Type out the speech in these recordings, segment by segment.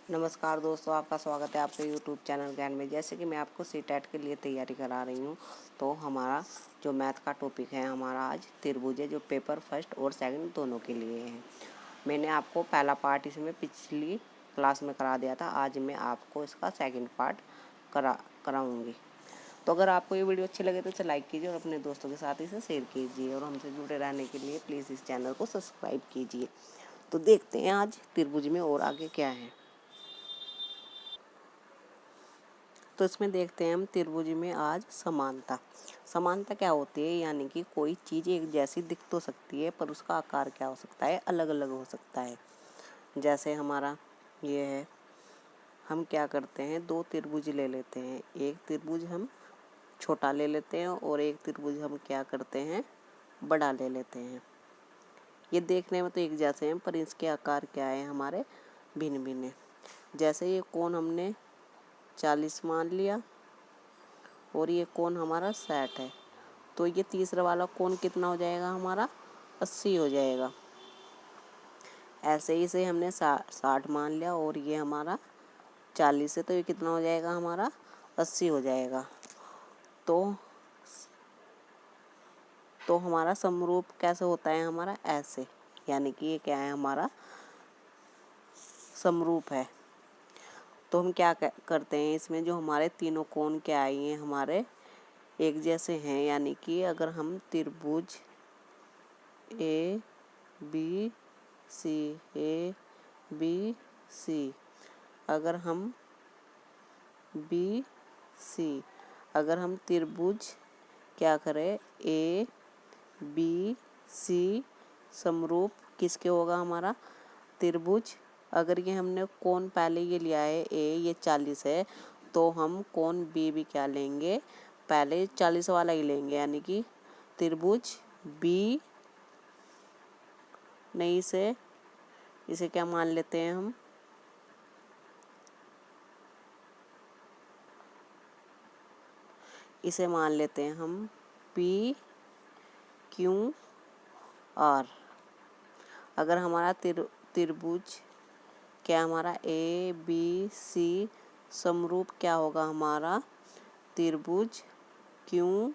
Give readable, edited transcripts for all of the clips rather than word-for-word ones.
नमस्कार दोस्तों, आपका स्वागत है आपके यूट्यूब चैनल ज्ञान में। जैसे कि मैं आपको सीटेट के लिए तैयारी करा रही हूँ, तो हमारा जो मैथ का टॉपिक है हमारा आज त्रिभुज है, जो पेपर फर्स्ट और सेकंड दोनों के लिए है। मैंने आपको पहला पार्ट इसमें पिछली क्लास में करा दिया था। आज मैं आपको इसका सेकंड पार्ट कराऊँगी। तो अगर आपको ये वीडियो अच्छी लगे तो इसे लाइक कीजिए और अपने दोस्तों के साथ इसे शेयर कीजिए, और हमसे जुड़े रहने के लिए प्लीज़ इस चैनल को सब्सक्राइब कीजिए। तो देखते हैं आज त्रिभुज में और आगे क्या है। तो इसमें देखते हैं हम त्रिभुज में आज समानता। समानता क्या होती है, यानी कि कोई चीज़ एक जैसी दिख तो सकती है पर उसका आकार क्या हो सकता है, अलग अलग हो सकता है। जैसे हमारा ये है, हम क्या करते हैं, दो त्रिभुज ले लेते हैं। एक त्रिभुज हम छोटा ले लेते हैं और एक त्रिभुज हम क्या करते हैं, बड़ा ले लेते हैं। ये देखने में तो एक जैसे हैं पर इसके आकार क्या है, हमारे भिन्न भिन्न है। जैसे ये कोण हमने 40 मान लिया और ये कोण हमारा 60 है, तो ये तीसरा वाला कोण कितना हो जाएगा, हमारा 80 हो जाएगा। ऐसे ही से हमने 60 मान लिया और ये हमारा 40 है, तो ये कितना हो जाएगा, हमारा 80 हो जाएगा। तो हमारा समरूप कैसे होता है, हमारा ऐसे, यानी कि ये क्या है, हमारा समरूप है। तो हम क्या करते हैं, इसमें जो हमारे तीनों कोण क्या आए हैं, हमारे एक जैसे हैं। यानी कि अगर हम त्रिभुज ए बी सी, अगर हम बी सी, अगर हम त्रिभुज क्या करें, ए बी सी समरूप किसके होगा, हमारा त्रिभुज। अगर ये हमने कोण पहले ये लिया है ए, ये 40 है, तो हम कोण बी भी क्या लेंगे, पहले 40 वाला ही लेंगे। यानी कि त्रिभुज बी, नहीं से इसे क्या मान लेते हैं हम, इसे मान लेते हैं हम पी क्यू आर। अगर हमारा त्रिभुज क्या, हमारा ए बी सी समरूप क्या होगा, हमारा त्रिभुज क्यू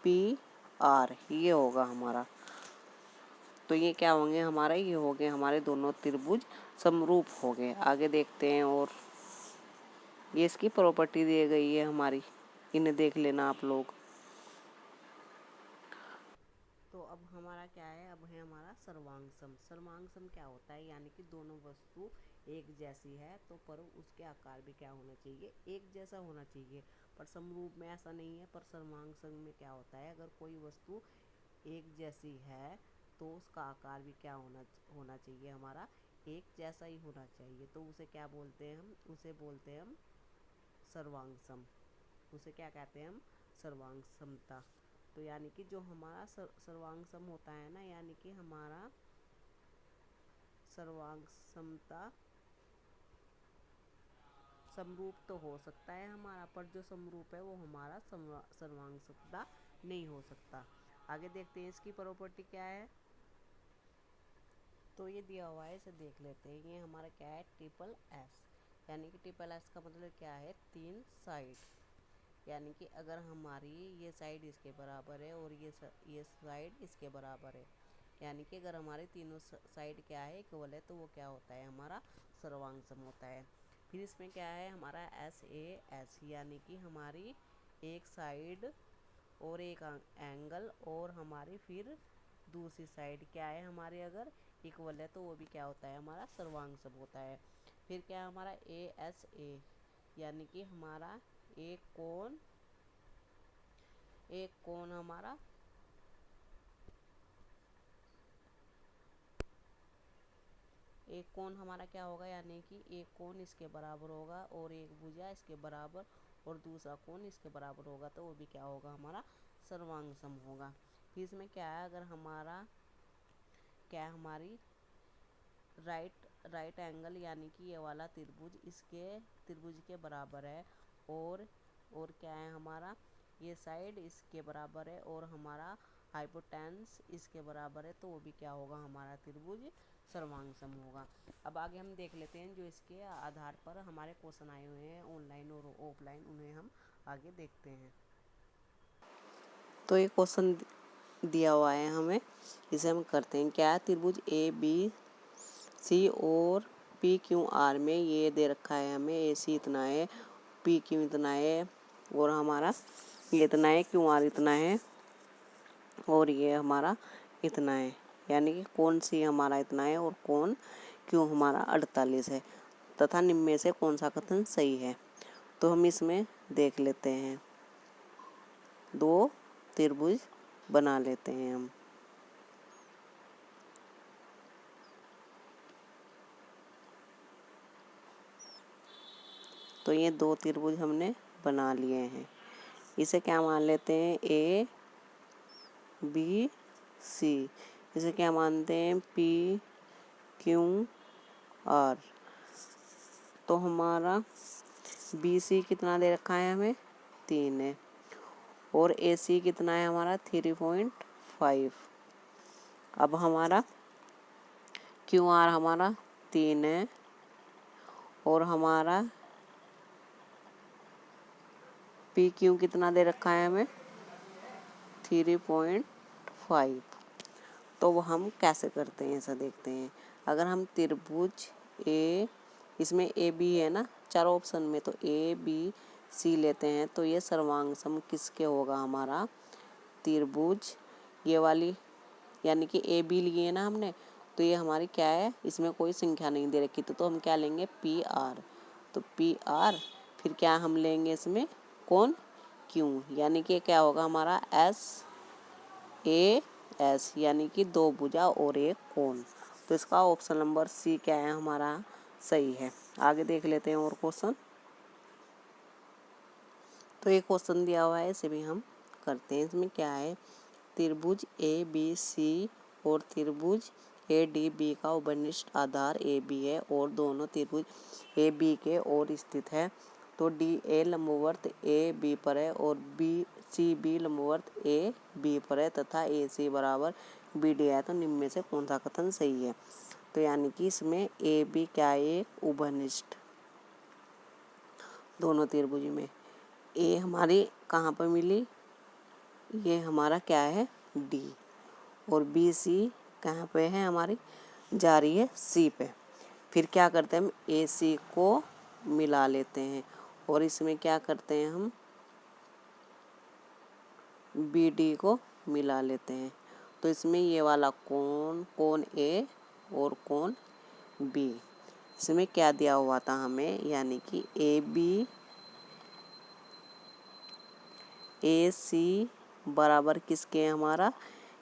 पी आर, ये होगा हमारा। तो ये क्या होंगे, हमारा ये हो गए हमारे दोनों त्रिभुज समरूप हो गए। आगे देखते हैं, और ये इसकी प्रॉपर्टी दी गई है हमारी, इन्हें देख लेना आप लोग। तो अब हमारा क्या है, अब है हमारा सर्वांगसम। सर्वांगसम क्या होता है, यानी कि दोनों वस्तु एक जैसी है तो पर उसके आकार भी क्या होना चाहिए, एक जैसा होना चाहिए। पर समरूप में ऐसा नहीं है। पर सर्वांगसम में क्या होता है, अगर कोई वस्तु एक जैसी है तो उसका आकार भी क्या होना चाहिए, हमारा एक जैसा ही होना चाहिए। तो उसे क्या बोलते हैं हम, उसे बोलते हैं हम सर्वांगसम। उसे क्या कहते हैं हम, सर्वांगसमता। तो यानी कि जो हमारा सर्वांगसम होता है ना, यानी कि हमारा सर्वांगसमता समरूप तो हो सकता है हमारा, पर जो समरूप है वो हमारा सर्वांगसमता नहीं हो सकता। आगे देखते हैं इसकी प्रॉपर्टी क्या है। तो ये दिया हुआ है, इसे देख लेते हैं। ये हमारा क्या है, ट्रिपल एस। यानी कि ट्रिपल एस का मतलब क्या है, 3 साइड। यानी कि अगर हमारी ये साइड इसके बराबर है और ये साइड इसके बराबर है, यानी कि अगर हमारी तीनों साइड क्या है, इक्वल है, तो वो क्या होता है, हमारा सर्वांगसम होता है। फिर इसमें क्या है, हमारा एस ए एस, यानी कि हमारी एक साइड और एक एंगल, और हमारी फिर दूसरी साइड क्या है, हमारे अगर इक्वल है, तो वो भी क्या होता है, हमारा सर्वांगसम होता है। फिर क्या है हमारा ए एस ए, यानी कि हमारा एक कोण हमारा क्या होगा, यानी कि एक कोण इसके बराबर होगा और एक भुजा इसके बराबर और दूसरा कोण इसके बराबर होगा, तो वो भी क्या होगा, हमारा सर्वांगसम होगा। फिर इसमें क्या है, अगर हमारी राइट एंगल, यानी कि ये वाला त्रिभुज इसके त्रिभुज के बराबर है, और क्या है, हमारा ये साइड इसके बराबर है और हमारा हाइपोटेन्यूस इसके बराबर है, तो वो भी क्या होगा, हमारा त्रिभुज सर्वांग सम होगा। अब आगे हम देख लेते हैं जो इसके आधार पर हमारे क्वेश्चन आए हुए हैं ऑनलाइन और ऑफलाइन, उन्हें हम आगे देखते हैं। तो ये क्वेश्चन दिया हुआ है हमें, इसे हम करते हैं। क्या है, त्रिभुज ए बी सी और पी क्यू आर में ये दे रखा है हमें, ए सी इतना है, पी क्यू इतना है और हमारा ये इतना है, क्यू आर इतना है और ये हमारा इतना है। यानी कि कौन सी हमारा इतना है और कौन क्यों हमारा 48 है, तथा निम्न में से कौन सा कथन सही है। तो हम इसमें देख लेते हैं, दो त्रिभुज बना लेते हैं हम। तो ये दो त्रिभुज हमने बना लिए हैं। इसे क्या मान लेते हैं, ए बी सी। इसे क्या मानते हैं, पी क्यू आर। तो हमारा बी सी कितना दे रखा है हमें, 3 है, और ए सी कितना है हमारा 3.5। अब हमारा क्यू आर हमारा 3 है और हमारा पी क्यू कितना दे रखा है हमें 3.5। तो वो हम कैसे करते हैं ऐसा देखते हैं। अगर हम त्रिभुज ए, इसमें ए बी है ना चारों ऑप्शन में, तो ए बी सी लेते हैं तो ये सर्वांग सम किसके होगा, हमारा त्रिभुज ये वाली, यानी कि ए बी लिए ना हमने, तो ये हमारी क्या है, इसमें कोई संख्या नहीं दे रखी, तो हम क्या लेंगे, पी आर। तो पी आर, फिर क्या हम लेंगे इसमें, कौन क्यों, यानी कि क्या होगा हमारा एस ए एस, यानी कि 2 भुजा और एक कोण। तो इसका ऑप्शन नंबर सी क्या है हमारा सही है। आगे देख लेते हैं और क्वेश्चन। तो एक क्वेश्चन दिया हुआ है, इसे भी हम करते हैं। इसमें क्या है, त्रिभुज ए बी सी और त्रिभुज ए डी बी का उपनिष्ठ आधार ए बी है और दोनों त्रिभुज ए बी के ओर स्थित है। तो डी ए लंबवत ए बी पर है और बी सी बी लंबवत ए बी पर है तथा ए सी बराबर बी डी है। तो निम्न में से कौन सा कथन सही है। तो यानी कि इसमें ए बी क्या है, उपनिष्ठ दोनों त्रिभुज में। ए हमारी कहाँ पर मिली, ये हमारा क्या है डी, और बी सी कहाँ पे है हमारी, जा रही है सी पे। फिर क्या करते हैं हम, ए सी को मिला लेते हैं और इसमें क्या करते हैं हम, बी डी को मिला लेते हैं। तो इसमें ये वाला कोण ए और कोण बी, इसमें क्या दिया हुआ था हमें, यानी कि ए सी बराबर किसके हमारा,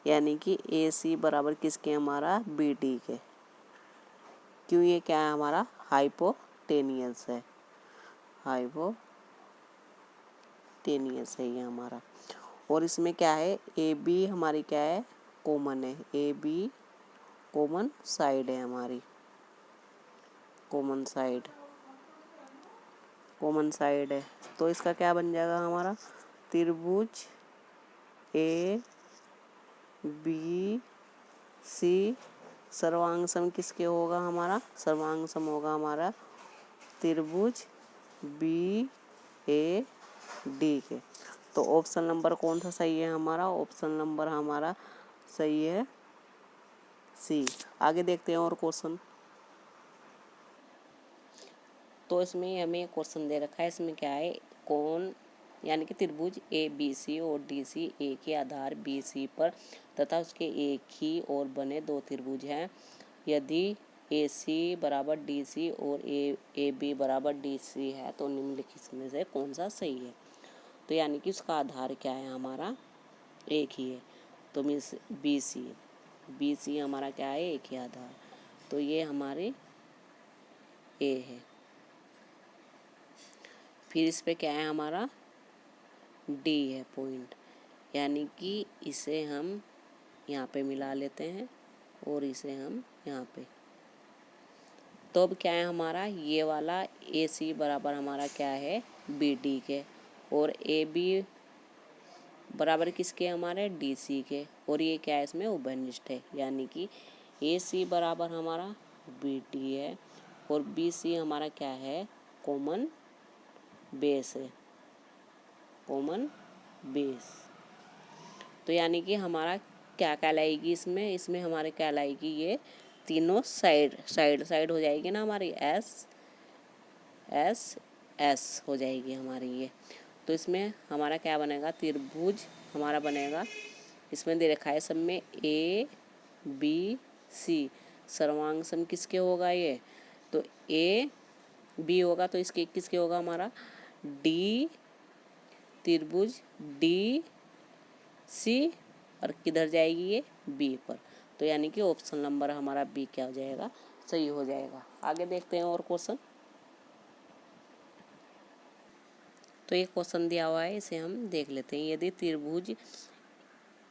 यानी कि ए सी बराबर किसके हमारा बी डी के। क्यों, ये क्या है हमारा हाइपोटेनियस है, हाइपोटेनियस है ये हमारा। और इसमें क्या है, ए बी हमारी क्या है, कॉमन है, ए बी कॉमन साइड है हमारी, कॉमन साइड है। तो इसका क्या बन जाएगा हमारा, त्रिभुज ए बी सी सर्वांग सम किसके होगा हमारा, सर्वांग सम होगा हमारा त्रिभुज बी ए डी के। तो ऑप्शन नंबर कौन सा सही है हमारा, ऑप्शन नंबर हमारा सही है सी। आगे देखते हैं और क्वेश्चन। तो इसमें हमें क्वेश्चन दे रखा है, इसमें क्या है, कौन यानी कि त्रिभुज ए बी सी और डी सी ए के आधार बी सी पर तथा उसके एक ही और बने दो त्रिभुज हैं। यदि ए सी बराबर डी सी और ए बी बराबर डी सी है तो निम्नलिखित में से कौन सा सही है। तो यानी कि उसका आधार क्या है हमारा, एक ही है, तो मीन्स बी सी हमारा क्या है, एक ही आधार। तो ये हमारे ए है। फिर इस पे क्या है हमारा डी है पॉइंट, यानी कि इसे हम यहाँ पे मिला लेते हैं और इसे हम यहाँ पे। तो अब क्या है हमारा, ये वाला ए सी बराबर हमारा क्या है बी डी के, और ए बी बराबर किसके हमारे डी सी के, और ये क्या है इसमें उभयनिष्ठ है, यानी कि ए सी बराबर हमारा बी टी है और बी सी हमारा क्या है, कॉमन बेस है, कॉमन बेस। तो यानी कि हमारा क्या कहलाएगी इसमें, इसमें हमारे कहलाएगी ये तीनों साइड साइड साइड हो जाएगी ना हमारी, एस एस एस हो जाएगी हमारी ये। तो इसमें हमारा क्या बनेगा, त्रिभुज हमारा बनेगा, इसमें दे रखा है सब में ए बी सी, सर्वांग सम किसके होगा ये, तो ए बी होगा, तो इसके किसके होगा हमारा, डी, त्रिभुज डी सी, और किधर जाएगी ये, बी पर। तो यानी कि ऑप्शन नंबर हमारा बी क्या हो जाएगा, सही हो जाएगा। आगे देखते हैं और क्वेश्चन। तो ये क्वेश्चन दिया हुआ है, इसे हम देख लेते हैं। यदि त्रिभुज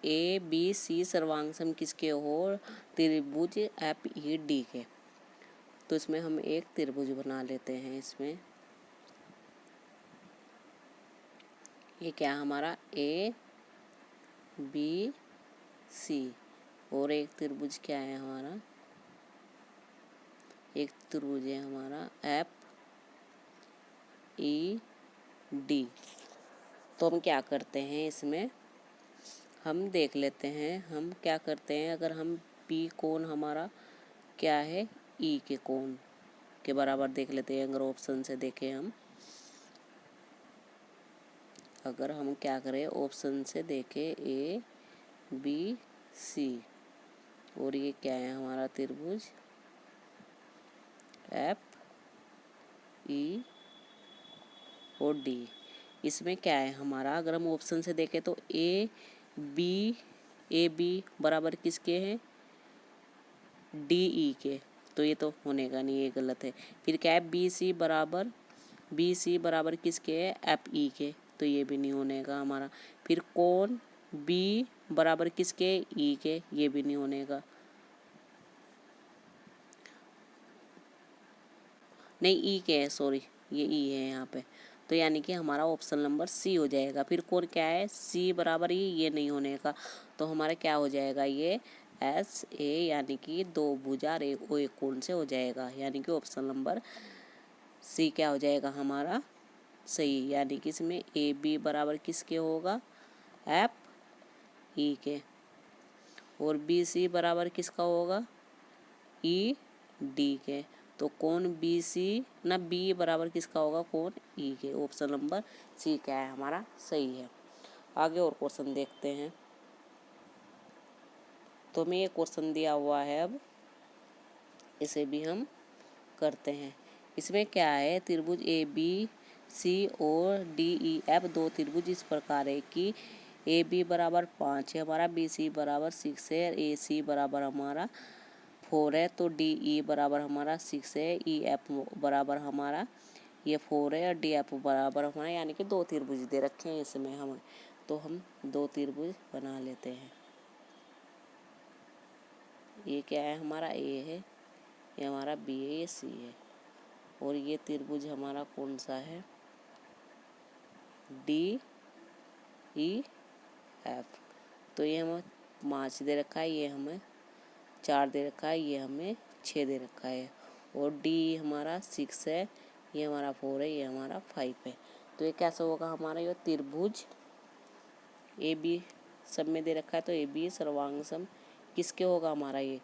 ए बी सी सर्वांग सम किसके हो, त्रिभुज एफ ई डी के, तो इसमें हम एक त्रिभुज बना लेते हैं। इसमें ये क्या हमारा ए बी सी, और एक त्रिभुज क्या है हमारा, एक त्रिभुज है हमारा एफ ई डी। तो हम क्या करते हैं, इसमें हम देख लेते हैं, हम क्या करते हैं, अगर हम पी कोण हमारा क्या है, ई के कोण के बराबर देख लेते हैं। अगर ऑप्शन से देखें हम, अगर हम क्या करें, ऑप्शन से देखें ए बी सी, और ये क्या है हमारा त्रिभुज एफ ई और डी। इसमें क्या है हमारा, अगर हम ऑप्शन से देखें तो ए बी बराबर किसके हैं, डी ई के, तो ये तो होने का नहीं, ये गलत है। फिर क्या है, बी सी बराबर किसके है, एफ ई के, तो ये भी नहीं होने का हमारा। फिर कोण बी बराबर किसके, ई के, ये भी नहीं होने का, नहीं ई के है, सॉरी ये ई है यहाँ पे। तो यानी कि हमारा ऑप्शन नंबर सी हो जाएगा। फिर कोण क्या है, सी बराबर ये नहीं होने का, तो हमारा क्या हो जाएगा, ये एस ए, यानी कि दो भुजा और एक कोण से हो जाएगा, यानी कि ऑप्शन नंबर सी क्या हो जाएगा हमारा सही। यानी कि इसमें ए बी बराबर किसके होगा, एफ ई के, और बी सी बराबर किसका होगा, ई डी के। तो कोण बी सी ना बी बराबर किसका होगा, कोण ई के। ऑप्शन नंबर सी क्या है हमारा सही है। आगे और क्वेश्चन देखते हैं। तो हमें ये क्वेश्चन दिया हुआ है, अब इसे भी हम करते हैं। इसमें क्या है, त्रिभुज ए बी सी और डी ई एफ दो त्रिभुज इस प्रकार है कि ए बी बराबर 5 है हमारा, बी सी बराबर 6 है, ए सी बराबर हमारा 4 है, तो डी ई बराबर हमारा 6 है, ई एफ बराबर हमारा ये 4 है, और डी एफ बराबर हमारा, यानी कि दो त्रिभुज दे रखे हैं इसमें हमें। तो हम दो त्रिभुज बना लेते हैं। ये क्या है हमारा, ए है, ये हमारा बी है, ये सी है, और ये त्रिभुज हमारा कौन सा है, डी ई एफ। तो ये हमें 5 दे रखा है, ये हमें 4 दे रखा है, ये हमें 6 दे रखा है, और डी हमारा 6 है, ये हमारा 4 है, ये हमारा 5 है। तो ये कैसा होगा हमारा, ये त्रिभुज ए बी सब में दे रखा है, तो ए बी सर्वांग सम किसके होगा हमारा, ये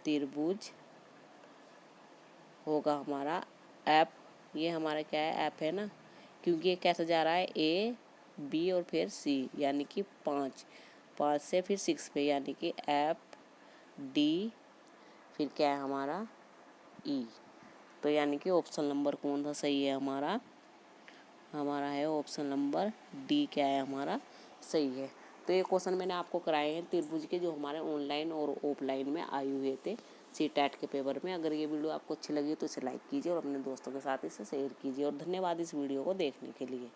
त्रिभुज होगा हमारा एफ। ये हमारा क्या है, एफ है ना, क्योंकि ये कैसा जा रहा है, ए बी और फिर सी, यानी कि 5 से फिर 6 पे, यानी कि एफ डी, फिर क्या है हमारा ई। तो यानी कि ऑप्शन नंबर कौन सा सही है हमारा, हमारा है ऑप्शन नंबर डी क्या है हमारा सही है। तो ये क्वेश्चन मैंने आपको कराए हैं त्रिभुज के, जो हमारे ऑनलाइन और ऑफलाइन में आए हुए थे सी टेट के पेपर में। अगर ये वीडियो आपको अच्छी लगी तो इसे लाइक कीजिए और अपने दोस्तों के साथ इसे शेयर कीजिए, और धन्यवाद इस वीडियो को देखने के लिए।